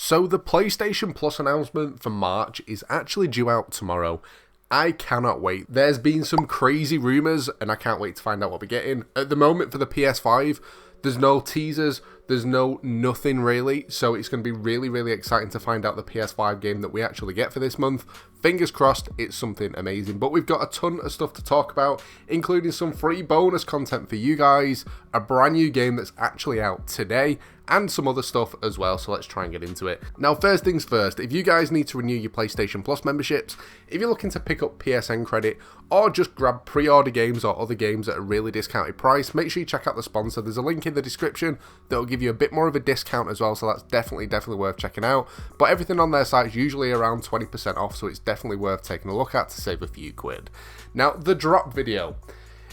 So the PlayStation Plus announcement for March is actually due out tomorrow. I cannot wait. There's been some crazy rumours and I can't wait to find out what we're getting. At the moment for the PS5, there's no teasers, there's nothing really, so it's going to be really exciting to find out the PS5 game that we actually get for this month. Fingers crossed it's something amazing, but we've got a ton of stuff to talk about, including some free bonus content for you guys, a brand new game that's actually out today, and some other stuff as well, so let's try and get into it. Now, first things first, if you guys need to renew your PlayStation Plus memberships, if you're looking to pick up PSN credit, or just grab pre-order games or other games at a really discounted price, make sure you check out the sponsor. There's a link in the description that will give you a bit more of a discount as well, so that's definitely worth checking out. But everything on their site is usually around 20% off, so it's definitely worth taking a look at to save a few quid. Now, the drop video.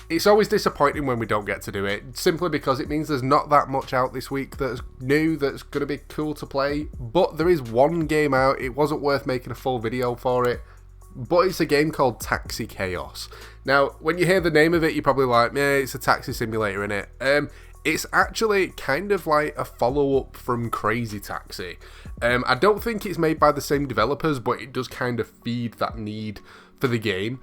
It's always disappointing when we don't get to do it, simply because it means there's not that much out this week that's new, that's going to be cool to play. But there is one game out, it wasn't worth making a full video for it, but it's a game called Taxi Chaos. Now, when you hear the name of it, you're probably like, yeah, it's a taxi simulator, innit? It's actually kind of like a follow-up from Crazy Taxi. I don't think it's made by the same developers, but it does kind of feed that need for the game.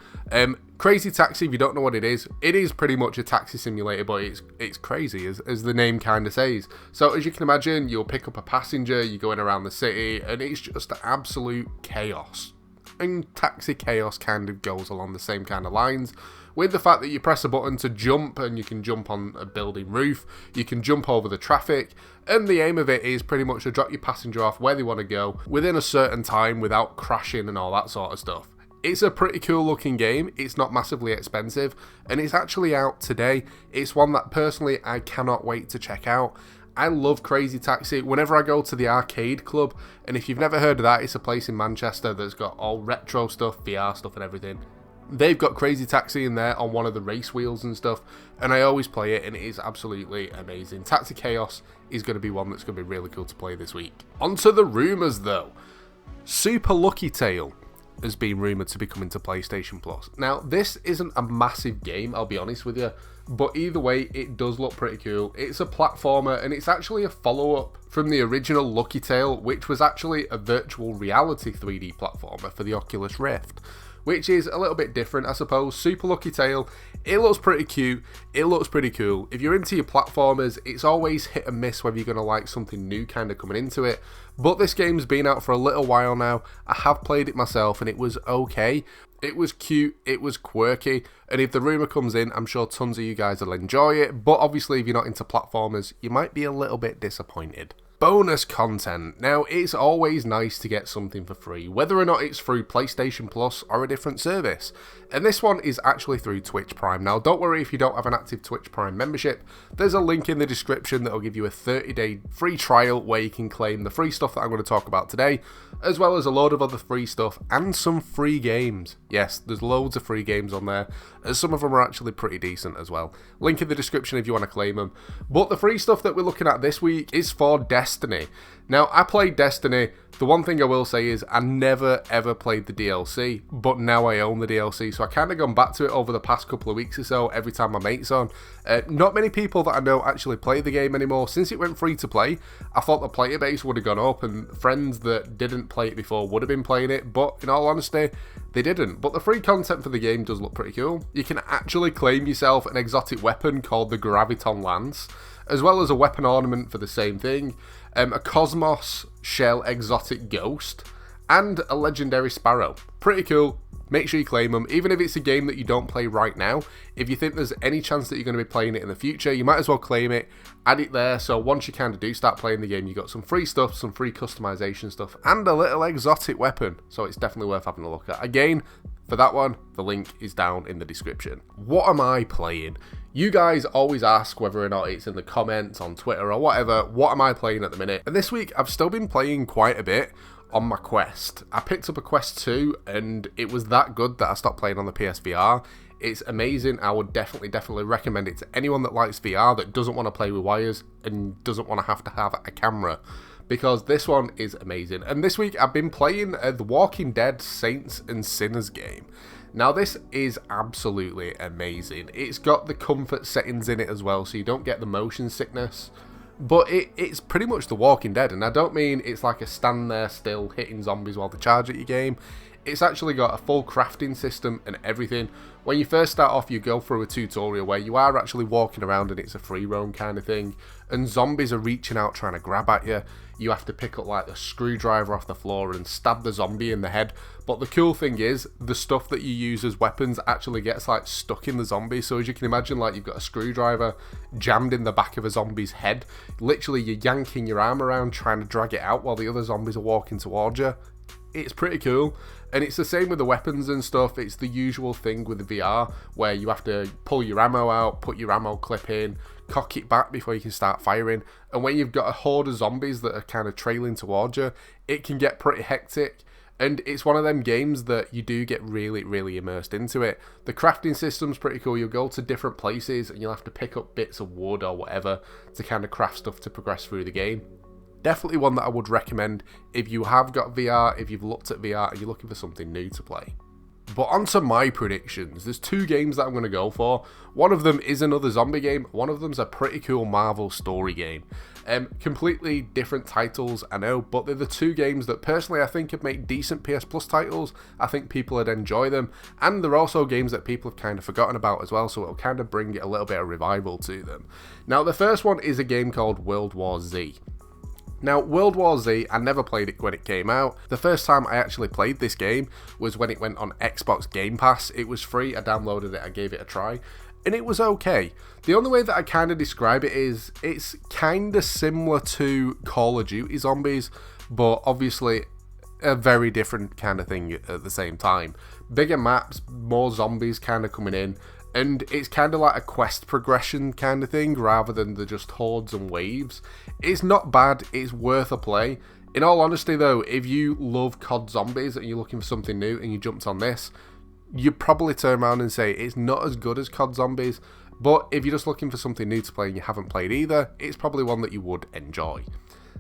Crazy Taxi, if you don't know what it is pretty much a taxi simulator, but it's crazy, as the name kind of says. So as you can imagine, you'll pick up a passenger, you're going around the city, and it's just absolute chaos. And Taxi Chaos kind of goes along the same kind of lines, with the fact that you press a button to jump, and you can jump on a building roof, you can jump over the traffic, and the aim of it is pretty much to drop your passenger off where they want to go within a certain time without crashing and all that sort of stuff. It's a pretty cool looking game, it's not massively expensive, and it's actually out today. It's one that personally I cannot wait to check out. I love Crazy Taxi. Whenever I go to the arcade club, and if you've never heard of that, it's a place in Manchester that's got all retro stuff, VR stuff and everything. They've got Crazy Taxi in there on one of the race wheels and stuff, and I always play it, and it is absolutely amazing. Taxi Chaos is going to be one that's going to be really cool to play this week. On to the rumours though. Super Lucky Tale has been rumoured to be coming to PlayStation Plus. Now, this isn't a massive game, I'll be honest with you, but either way, it does look pretty cool. It's a platformer, and it's actually a follow-up from the original Lucky Tale, which was actually a virtual reality 3D platformer for the Oculus Rift, which is a little bit different, I suppose. Super Lucky Tale, it looks pretty cute, it looks pretty cool. If you're into your platformers, it's always hit and miss whether you're going to like something new kind of coming into it, but this game's been out for a little while now. I have played it myself, and it was okay. It was cute, it was quirky, and if the rumour comes in, I'm sure tons of you guys will enjoy it, but obviously if you're not into platformers, you might be a little bit disappointed. Bonus content. Now, it's always nice to get something for free, whether or not it's through PlayStation Plus or a different service. And this one is actually through Twitch Prime. Now, don't worry if you don't have an active Twitch Prime membership. There's a link in the description that will give you a 30-day free trial where you can claim the free stuff that I'm going to talk about today, as well as a load of other free stuff and some free games. Yes, there's loads of free games on there, as some of them are actually pretty decent as well. Link in the description if you want to claim them. But the free stuff that we're looking at this week is for Destiny. Now, I played Destiny. The one thing I will say is I never ever played the DLC, but now I own the DLC, so I kind of gone back to it over the past couple of weeks or so every time my mate's on. Not many people that I know actually play the game anymore. Since it went free to play, I thought the player base would have gone up, and friends that didn't play it before would have been playing it, but in all honesty, they didn't. But the free content for the game does look pretty cool. You can actually claim yourself an exotic weapon called the Graviton Lance, as well as a weapon ornament for the same thing, a Cosmos Shell exotic ghost, and a legendary sparrow. Pretty cool. Make sure you claim them, even if it's a game that you don't play right now. If you think there's any chance that you're going to be playing it in the future, you might as well claim it, add it there, so once you kind of do start playing the game, you got some free stuff, some free customization stuff, and a little exotic weapon, so it's definitely worth having a look at. Again, for that one, the link is down in the description. What am I playing? You guys always ask whether or not it's in the comments on Twitter or whatever, what am I playing at the minute? And this week, I've still been playing quite a bit on my Quest. I picked up a Quest 2, and it was that good that I stopped playing on the PSVR. It's amazing. I would definitely recommend it to anyone that likes VR, that doesn't want to play with wires and doesn't want to have a camera, because this one is amazing. And this week I've been playing the Walking Dead Saints and Sinners game. Now this is absolutely amazing. It's got the comfort settings in it as well, so you don't get the motion sickness But it's pretty much The Walking Dead, and I don't mean it's like a stand there still hitting zombies while they charge at your game. It's actually got a full crafting system and everything. When you first start off, you go through a tutorial where you are actually walking around and it's a free roam kind of thing, and zombies are reaching out trying to grab at you. You have to pick up like a screwdriver off the floor and stab the zombie in the head. But the cool thing is, the stuff that you use as weapons actually gets like stuck in the zombie. So as you can imagine, like you've got a screwdriver jammed in the back of a zombie's head. Literally, you're yanking your arm around trying to drag it out while the other zombies are walking towards you. It's pretty cool. And it's the same with the weapons and stuff. It's the usual thing with the VR where you have to pull your ammo out, put your ammo clip in, cock it back before you can start firing. And when you've got a horde of zombies that are kind of trailing towards you, it can get pretty hectic. And it's one of them games that you do get really, really immersed into it. The crafting system's pretty cool. You'll go to different places and you'll have to pick up bits of wood or whatever to kind of craft stuff to progress through the game. Definitely one that I would recommend if you have got VR, if you've looked at VR and you're looking for something new to play. But on to my predictions. There's two games that I'm going to go for. One of them is another zombie game. One of them's a pretty cool Marvel story game. Completely different titles, I know, but they're the two games that personally I think could make decent PS Plus titles. I think people would enjoy them. And they're also games that people have kind of forgotten about as well, so it'll kind of bring a little bit of revival to them. Now, the first one is a game called World War Z. Now, World War Z, I never played it when it came out. The first time I actually played this game was when it went on Xbox Game Pass. It was free, I downloaded it, I gave it a try, and it was okay. The only way that I kind of describe it is, it's kind of similar to Call of Duty Zombies, but obviously a very different kind of thing at the same time. Bigger maps, more zombies kind of coming in, and it's kind of like a quest progression kind of thing rather than the just hordes and waves. It's not bad, it's worth a play. In all honesty though, if you love COD Zombies and you're looking for something new and you jumped on this, you'd probably turn around and say it's not as good as COD Zombies, but if you're just looking for something new to play and you haven't played either, it's probably one that you would enjoy.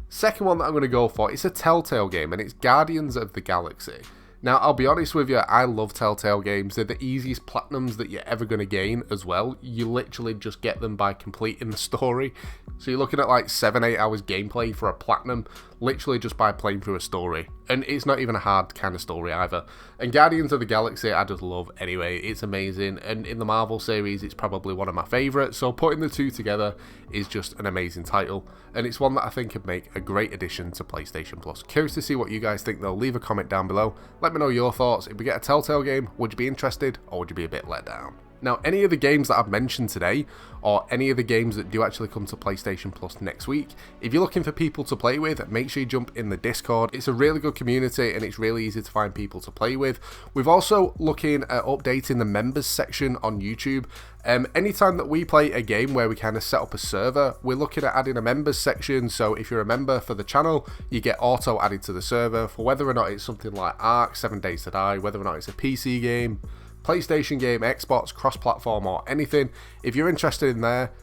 Second one that I'm going to go for, it's a Telltale game and it's Guardians of the Galaxy. Now, I'll be honest with you, I love Telltale games. They're the easiest platinums that you're ever going to gain as well. You literally just get them by completing the story. So you're looking at like 7-8 hours gameplay for a platinum, literally just by playing through a story. And it's not even a hard kind of story either. And Guardians of the Galaxy, I just love anyway. It's amazing. And in the Marvel series, it's probably one of my favourites. So putting the two together is just an amazing title. And it's one that I think could make a great addition to PlayStation Plus. Curious to see what you guys think though. Leave a comment down below. Let me know your thoughts. If we get a Telltale game, would you be interested or would you be a bit let down? Now, any of the games that I've mentioned today, or any of the games that do actually come to PlayStation Plus next week, if you're looking for people to play with, make sure you jump in the Discord. It's a really good community and it's really easy to find people to play with. We've also looking at updating the members section on YouTube. Anytime that we play a game where we kind of set up a server, we're looking at adding a members section. So if you're a member for the channel, you get auto added to the server for whether or not it's something like Ark, 7 Days to Die, whether or not it's a PC game, PlayStation game, Xbox, cross-platform or anything. If you're interested in that,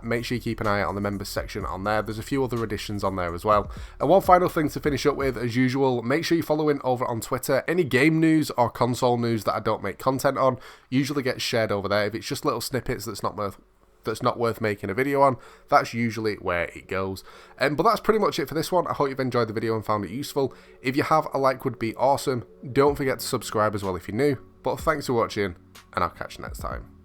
make sure you keep an eye out on the members section on there. There's a few other additions on there as well. And one final thing to finish up with, as usual, make sure you're following over on Twitter. Any game news or console news that I don't make content on usually gets shared over there. If it's just little snippets that's not worth making a video on, that's usually where it goes. But that's pretty much it for this one. I hope you've enjoyed the video and found it useful. If you have, a like would be awesome. Don't forget to subscribe as well if you're new. But thanks for watching, and I'll catch you next time.